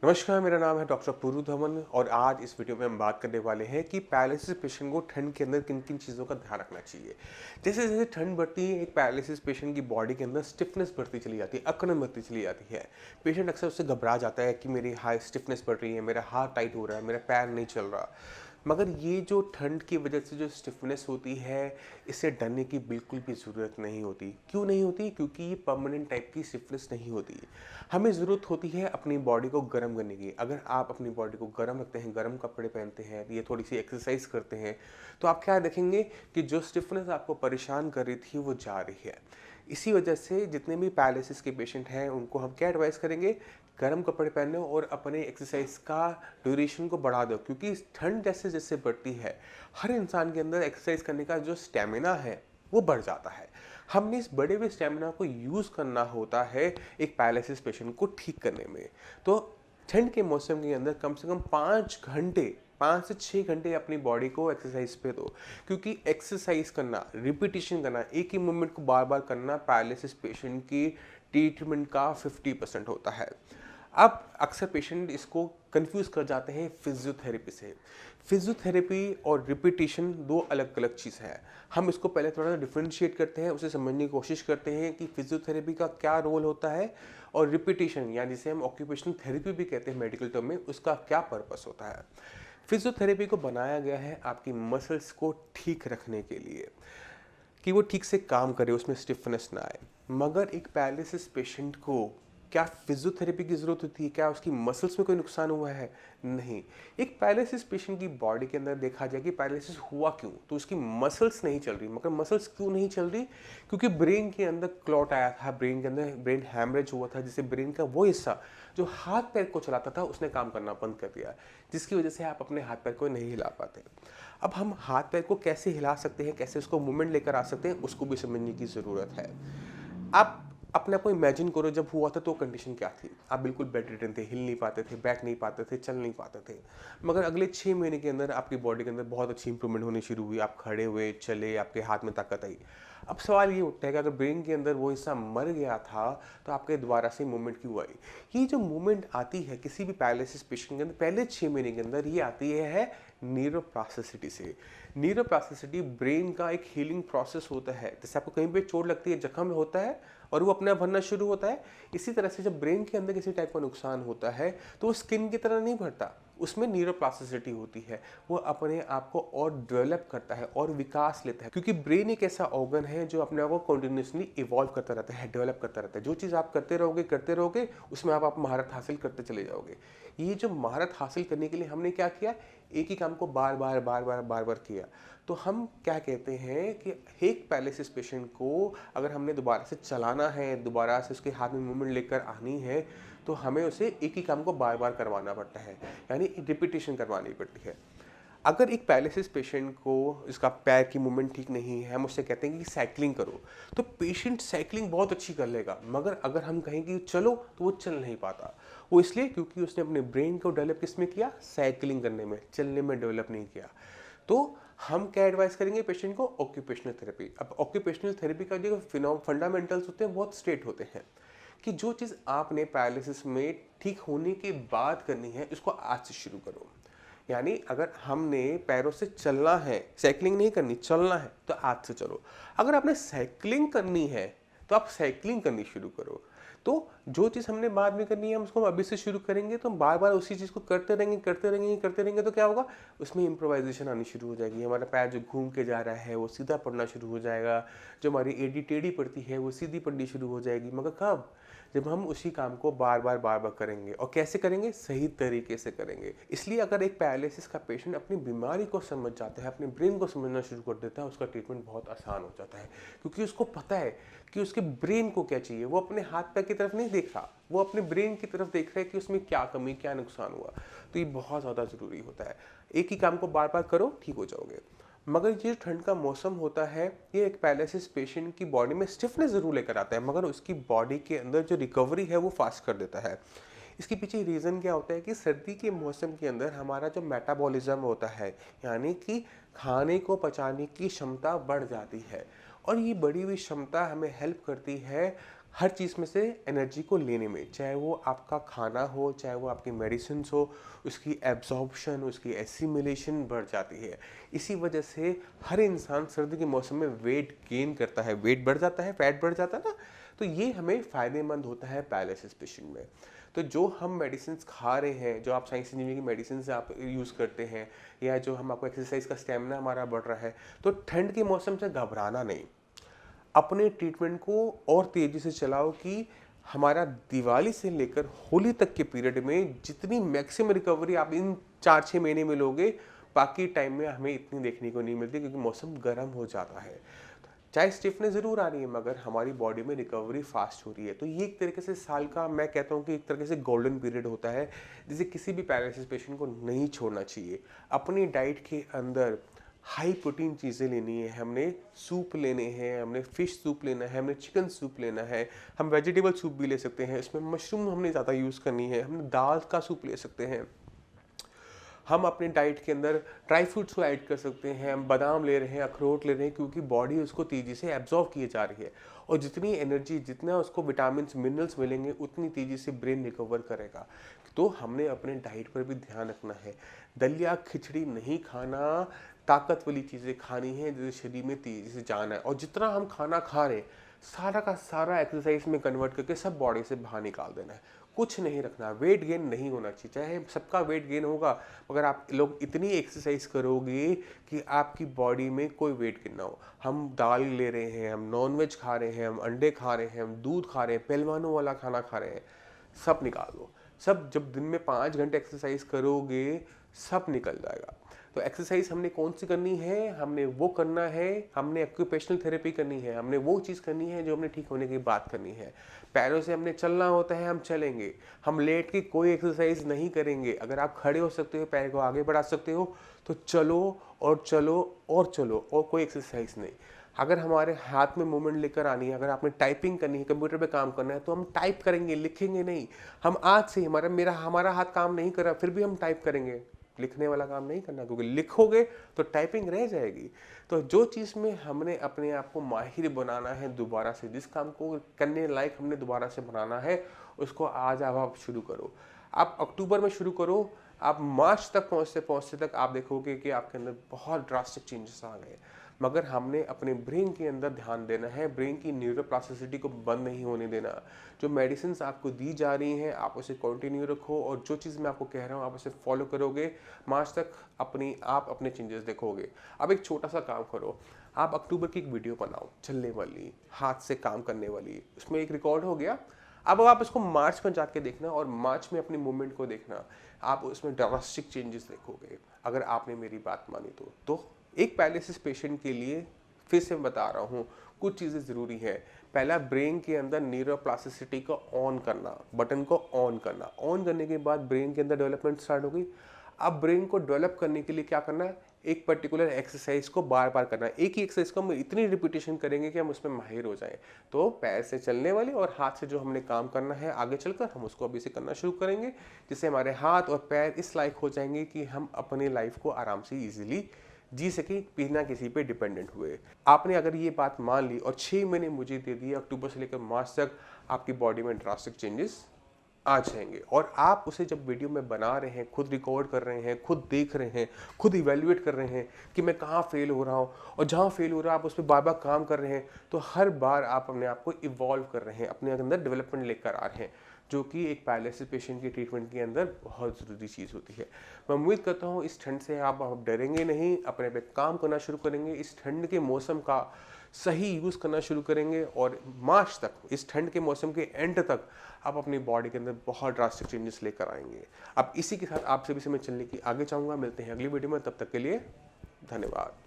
नमस्कार, मेरा नाम है डॉक्टर पूरू धवन और आज इस वीडियो में हम बात करने वाले हैं कि पैरालिसिस पेशेंट को ठंड के अंदर किन-किन चीज़ों का ध्यान रखना चाहिए। जैसे-जैसे ठंड बढ़ती है, एक पैरालिसिस पेशेंट की बॉडी के अंदर स्टिफनेस बढ़ती चली जाती है, अकड़न बढ़ती चली जाती है। पेशेंट अक्सर उससे घबरा जाता है कि मेरी हाई स्टिफनेस बढ़ रही है, मेरा हाथ टाइट हो रहा है, मेरा पैर नहीं चल रहा। मगर ये जो ठंड की वजह से जो स्टिफनेस होती है, इससे डरने की बिल्कुल भी ज़रूरत नहीं होती। क्यों नहीं होती? क्योंकि ये परमानेंट टाइप की स्टिफनेस नहीं होती। हमें ज़रूरत होती है अपनी बॉडी को गर्म करने की। अगर आप अपनी बॉडी को गर्म रखते हैं, गर्म कपड़े पहनते हैं, ये थोड़ी-सी एक्सरसाइज़ करते हैं, तो आप क्या देखेंगे कि जो स्टिफनेस आपको परेशान कर रही थी, वो जा रही है। इसी वजह से जितने भी पैरालिसिस के पेशेंट हैं, उनको हम क्या एडवाइस करेंगे? गर्म कपड़े पहनो और अपने एक्सरसाइज का ड्यूरेशन को बढ़ा दो, क्योंकि ठंड जैसे-जैसे बढ़ती है, हर इंसान के अंदर एक्सरसाइज करने का जो स्टैमिना है, वो बढ़ जाता है। हमने इस बढ़े हुए स्टैमिना को यूज़ करना होता है एक पैरालिसिस पेशेंट को ठीक करने में। तो ठंड के मौसम के अंदर कम से कम 5 घंटे 5 से 6 घंटे अपनी बॉडी को एक्सरसाइज पे दो, क्योंकि एक्सरसाइज करना, रिपीटिशन करना, एक ही मूवमेंट को बार-बार करना पैरालिसिस पेशेंट की ट्रीटमेंट का 50% होता है। अब अक्सर पेशेंट इसको कंफ्यूज कर जाते हैं फिजियोथेरेपी से। फिजियोथेरेपी और रिपीटिशन दो अलग-अलग चीज़ है। हम इसको पहले थोड़ा सा डिफरेंशिएट करते हैं, उसे समझने की कोशिश करते हैं कि फिजियोथेरेपी का क्या रोल होता है और रिपीटिशन या जिसे हम ऑक्यूपेशनल थेरेपी भी कहते हैं मेडिकल टर्म में, उसका क्या पर्पस होता है। फिजियोथेरेपी को बनाया गया है आपकी मसल्स को ठीक रखने के लिए, कि वो ठीक से काम करे, उसमें स्टिफनेस ना आए। मगर एक पैरालिसिस पेशेंट को क्या फिजियोथेरेपी की ज़रूरत होती है? क्या उसकी मसल्स में कोई नुकसान हुआ है? नहीं। एक पैरालिसिस पेशेंट की बॉडी के अंदर देखा जाए कि पैरालिसिस हुआ क्यों? तो उसकी मसल्स नहीं चल रही। मगर मसल्स क्यों नहीं चल रही? क्योंकि ब्रेन के अंदर क्लॉट आया था, ब्रेन के अंदर ब्रेन हैमरेज हुआ था, जिससे ब्रेन का वो हिस्सा जो हाथ-पैर को चलाता था, उसने काम करना बंद कर दिया, जिसकी वजह से आप अपने हाथ-पैर को नहीं हिला पाते। अब हम हाथ-पैर को कैसे हिला सकते हैं, कैसे उसको मूवमेंट लेकर आ सकते हैं, उसको भी समझने की ज़रूरत है। आप अपने आप को इमेजिन करो, जब हुआ था तो कंडीशन क्या थी? आप बिल्कुल बेड रिडन थे, हिल नहीं पाते थे, बैठ नहीं पाते थे, चल नहीं पाते थे। मगर अगले 6 महीने के अंदर आपकी बॉडी के अंदर बहुत अच्छी इंप्रूवमेंट होनी शुरू हुई। आप खड़े हुए, चले, आपके हाथ में ताकत आई। अब सवाल ये उठता है कि अगर ब्रेन के अंदर वो हिस्सा मर गया था, तो आपके दोबारा से मूवमेंट क्यों आई? ये जो मूवमेंट आती है किसी भी पैरालिसिस पेशेंट के अंदर पहले 6 महीने के अंदर, ये आती है न्यूरोप्लास्टिसिटी से। न्यूरोप्लास्टिसिटी ब्रेन का एक हीलिंग प्रोसेस होता है। जैसे आपको कहीं पे चोट लगती है, जख्म होता है और वो अपने आप भरना शुरू होता है। इसी तरह से जब ब्रेन के अंदर किसी टाइप का नुकसान होता है, तो वो स्किन की तरह नहीं भरता, उसमें न्यूरोप्लास्टिसिटी होती है। वो अपने आप को और डेवलप करता है और विकास लेता है, क्योंकि ब्रेन एक ऐसा ऑर्गन है जो अपने आप को कंटिन्यूअसली इवॉल्व करता रहता है, डेवलप करता रहता है। जो चीज़ आप करते रहोगे, उसमें आप महारत हासिल करते चले जाओगे। ये जो महारत हासिल करने के लिए हमने क्या किया, एक ही काम को बार बार बार बार बार बार किया। तो हम क्या कहते हैं कि एक पैरालिसिस पेशेंट को अगर हमने दोबारा से चलाना है, दोबारा से उसके हाथ में मूवमेंट लेकर आनी है, तो हमें उसे एक ही काम को बार बार करवाना पड़ता है, यानी रिपीटिशन करवानी पड़ती है। अगर एक पैरालिसिस पेशेंट को इसका पैर की मूवमेंट ठीक नहीं है, हम उससे कहते हैं कि साइकिलिंग करो, तो पेशेंट साइकिलिंग बहुत अच्छी कर लेगा। मगर अगर हम कहें कि चलो, तो वो चल नहीं पाता। वो इसलिए क्योंकि उसने अपने ब्रेन को डेवलप किस में किया? साइकिलिंग करने में, चलने में डेवलप नहीं किया। तो हम क्या एडवाइस करेंगे पेशेंट को? Occupational therapy. अब ऑक्यूपेशनल थेरेपी का जो फंडामेंटल्स होते हैं बहुत स्ट्रेट होते हैं, कि जो चीज़ आपने पैरालिसिस में ठीक होने के बाद करनी है, इसको आज से शुरू करो। यानी अगर हमने पैरों से चलना है, साइकिलिंग नहीं करनी, चलना है, तो आज से चलो। अगर आपने साइकिलिंग करनी है, तो आप साइकिलिंग करनी शुरू करो। तो जो चीज़ हमने बाद में करनी है, हम उसको अभी से शुरू करेंगे, तो हम बार-बार उसी चीज़ को करते रहेंगे, करते रहेंगे, करते रहेंगे, तो क्या होगा? उसमें इम्प्रोवाइज़ेशन आनी शुरू हो जाएगी। हमारा पैर जो घूम के जा रहा है, वो सीधा पड़ना शुरू हो जाएगा। जो हमारी एड़ी टेढ़ी पड़ती है, वो सीधी पड़नी शुरू हो जाएगी। मगर कब? जब हम उसी काम को बार-बार, बार-बार करेंगे। और कैसे करेंगे? सही तरीके से करेंगे। इसलिए अगर एक पैरालिसिस का पेशेंट अपनी बीमारी को समझ जाता है, अपने ब्रेन को समझना शुरू कर देता है, उसका ट्रीटमेंट बहुत आसान हो जाता है। क्योंकि उसको पता है कि उसके ब्रेन को क्या चाहिए। वो अपने हाथ-पैर की तरफ नहीं देख रहा, वो अपने ब्रेन की तरफ देख रहा है कि उसमें क्या कमी, क्या नुकसान हुआ। तो ये बहुत ज़्यादा ज़रूरी होता है। एक ही काम को बार-बार करो, ठीक हो जाओगे। मगर ये ठंड का मौसम होता है, ये एक पैरालिसिस पेशेंट की बॉडी में स्टिफनेस ज़रूर लेकर आता है, मगर उसकी बॉडी के अंदर जो रिकवरी है वो फास्ट कर देता है। इसके पीछे रीज़न क्या होता है कि सर्दी के मौसम के अंदर हमारा जो मेटाबॉलिज्म होता है, यानी कि खाने को पचाने की क्षमता बढ़ जाती है। और ये बढ़ी हुई क्षमता हमें हेल्प करती है हर चीज़ में से एनर्जी को लेने में, चाहे वो आपका खाना हो, चाहे वो आपकी मेडिसिन्स हो, उसकी एब्जॉर्प्शन, उसकी एसिमिलेशन बढ़ जाती है। इसी वजह से हर इंसान सर्दी के मौसम में वेट गेन करता है, वेट बढ़ जाता है, फैट बढ़ जाता है ना, तो ये हमें फ़ायदेमंद होता है पैरालिसिस पेशेंट में। तो जो हम मेडिसिन्स खा रहे हैं, जो आप साइंस इंजीनियरिंग की मेडिसिन्स आप यूज़ करते हैं, या जो हम आपको एक्सरसाइज का स्टेमिना हमारा बढ़ रहा है, तो ठंड के मौसम से घबराना नहीं। अपने ट्रीटमेंट को और तेज़ी से चलाओ कि हमारा दिवाली से लेकर होली तक के पीरियड में जितनी मैक्सिमम रिकवरी आप इन 4-6 महीने में लोगे, बाकी टाइम में हमें इतनी देखने को नहीं मिलती, क्योंकि मौसम गर्म हो जाता है। चाहे स्टिफनेस ज़रूर आ रही है, मगर हमारी बॉडी में रिकवरी फास्ट हो रही है। तो ये एक तरीके से साल का, मैं कहता हूँ कि एक तरीके से गोल्डन पीरियड होता है, जिसे किसी भी पैरालिसिस पेशेंट को नहीं छोड़ना चाहिए। अपनी डाइट के अंदर हाई प्रोटीन चीज़ें लेनी है, हमने सूप लेने हैं, हमने फ़िश सूप लेना है, हमने चिकन सूप लेना है, हम वेजिटेबल सूप भी ले सकते हैं, इसमें मशरूम हमने ज़्यादा यूज़ करनी है, हमने दाल का सूप ले सकते हैं। हम अपने डाइट के अंदर ड्राई फ्रूट्स को ऐड कर सकते हैं, हम बादाम ले रहे हैं, अखरोट ले रहे हैं, क्योंकि बॉडी उसको तेज़ी से एब्जॉर्व किए जा रही है, और जितनी एनर्जी, जितना उसको विटामिन्स मिनरल्स मिलेंगे, उतनी तेज़ी से ब्रेन रिकवर करेगा। तो हमने अपने डाइट पर भी ध्यान रखना है। दलिया खिचड़ी नहीं खाना, ताकत वाली चीज़ें खानी है, जिससे शरीर में तेज़ी से जान है, और जितना हम खाना खा रहे हैं सारा का सारा एक्सरसाइज में कन्वर्ट करके सब बॉडी से बाहर निकाल देना है। कुछ नहीं रखना, वेट गेन नहीं होना चाहिए। चाहे सबका वेट गेन होगा, मगर आप लोग इतनी एक्सरसाइज करोगे कि आपकी बॉडी में कोई वेट गेन ना हो। हम दाल ले रहे हैं, हम नॉनवेज खा रहे हैं, हम अंडे खा रहे हैं, हम दूध खा रहे हैं, पहलवानों वाला खाना खा रहे हैं, सब निकाल दो। सब जब दिन में 5 घंटे एक्सरसाइज करोगे, सब निकल जाएगा। तो एक्सरसाइज हमने कौन सी करनी है, हमने वो करना है, हमने एक्यूपेशनल थेरेपी करनी है, हमने वो चीज़ करनी है जो हमने ठीक होने की बात करनी है। पैरों से हमने चलना होता है, हम चलेंगे। हम लेट के कोई एक्सरसाइज नहीं करेंगे। अगर आप खड़े हो सकते हो, पैर को आगे बढ़ा सकते हो, तो चलो और चलो और चलो, और कोई एक्सरसाइज नहीं। अगर हमारे हाथ में मूवमेंट लेकर आनी है, अगर आपने टाइपिंग करनी है, कंप्यूटर पे काम करना है, तो हम टाइप करेंगे, लिखेंगे नहीं। हम आज से हमारा हाथ काम नहीं कर रहा, फिर भी हम टाइप करेंगे, लिखने वाला काम नहीं करना, क्योंकि लिखोगे तो टाइपिंग रह जाएगी। तो जो चीज़ में हमने अपने आप को माहिर बनाना है दोबारा से, जिस काम को करने लायक हमने दोबारा से बनाना है, उसको आज आप शुरू करो। आप अक्टूबर में शुरू करो, आप मार्च तक पहुँचते तक आप देखोगे कि आपके अंदर बहुत ड्रास्टिक चेंजेस आ गए। मगर हमने अपने ब्रेन के अंदर ध्यान देना है, ब्रेन की न्यूरोप्लास्टिसिटी को बंद नहीं होने देना। जो मेडिसिन्स आपको दी जा रही हैं, आप उसे कंटिन्यू रखो, और जो चीज़ मैं आपको कह रहा हूँ आप उसे फॉलो करोगे, मार्च तक आप अपने चेंजेस देखोगे। अब एक छोटा सा काम करो, आप अक्टूबर की एक वीडियो बनाओ, चलने वाली, हाथ से काम करने वाली, उसमें एक रिकॉर्ड हो गया। अब आप इसको मार्च में जाके देखना, और मार्च में अपनी मूवमेंट को देखना, आप उसमें ड्रास्टिक चेंजेस देखोगे, अगर आपने मेरी बात मानी तो एक पैरालिसिस पेशेंट के लिए फिर से बता रहा हूँ, कुछ चीज़ें ज़रूरी है। पहला, ब्रेन के अंदर न्यूरोप्लास्टिसिटी को ऑन करना, बटन को ऑन करना। ऑन करने के बाद ब्रेन के अंदर डेवलपमेंट स्टार्ट हो गई। अब ब्रेन को डेवलप करने के लिए क्या करना है, एक पर्टिकुलर एक्सरसाइज को बार बार करना है। एक ही एक्सरसाइज को हम इतनी रिपीटेशन करेंगे कि हम उसमें माहिर हो जाएं। तो पैर से चलने वाली और हाथ से जो हमने काम करना है आगे चलकर, हम उसको अभी से करना शुरू करेंगे, जिससे हमारे हाथ और पैर इस लायक हो जाएंगे कि हम अपनी लाइफ को आराम से ईजिली जी सके, बिना किसी पे डिपेंडेंट हुए। आपने अगर ये बात मान ली और 6 महीने मुझे दे दिए, अक्टूबर से लेकर मार्च तक आपकी बॉडी में ड्रास्टिक चेंजेस आ जाएंगे। और आप उसे जब वीडियो में बना रहे हैं, खुद रिकॉर्ड कर रहे हैं, खुद देख रहे हैं, खुद इवेल्युएट कर रहे हैं कि मैं कहाँ फेल हो रहा हूँ, और जहाँ फेल हो रहा है आप उस पर बार बार काम कर रहे हैं, तो हर बार आप अपने आप को इवॉल्व कर रहे हैं, अपने अंदर डेवलपमेंट लेकर आ रहे हैं, जो कि एक पैरालिसिस पेशेंट की ट्रीटमेंट के अंदर बहुत ज़रूरी चीज़ होती है। मैं उम्मीद करता हूँ इस ठंड से आप डरेंगे नहीं, अपने पे काम करना शुरू करेंगे, इस ठंड के मौसम का सही यूज़ करना शुरू करेंगे, और मार्च तक, इस ठंड के मौसम के एंड तक आप अपनी बॉडी के अंदर बहुत ड्रास्टिक चेंजेस लेकर आएंगे। अब इसी के साथ आप सभी से मैं चलने की आगे चाहूँगा। मिलते हैं अगली वीडियो में, तब तक के लिए धन्यवाद।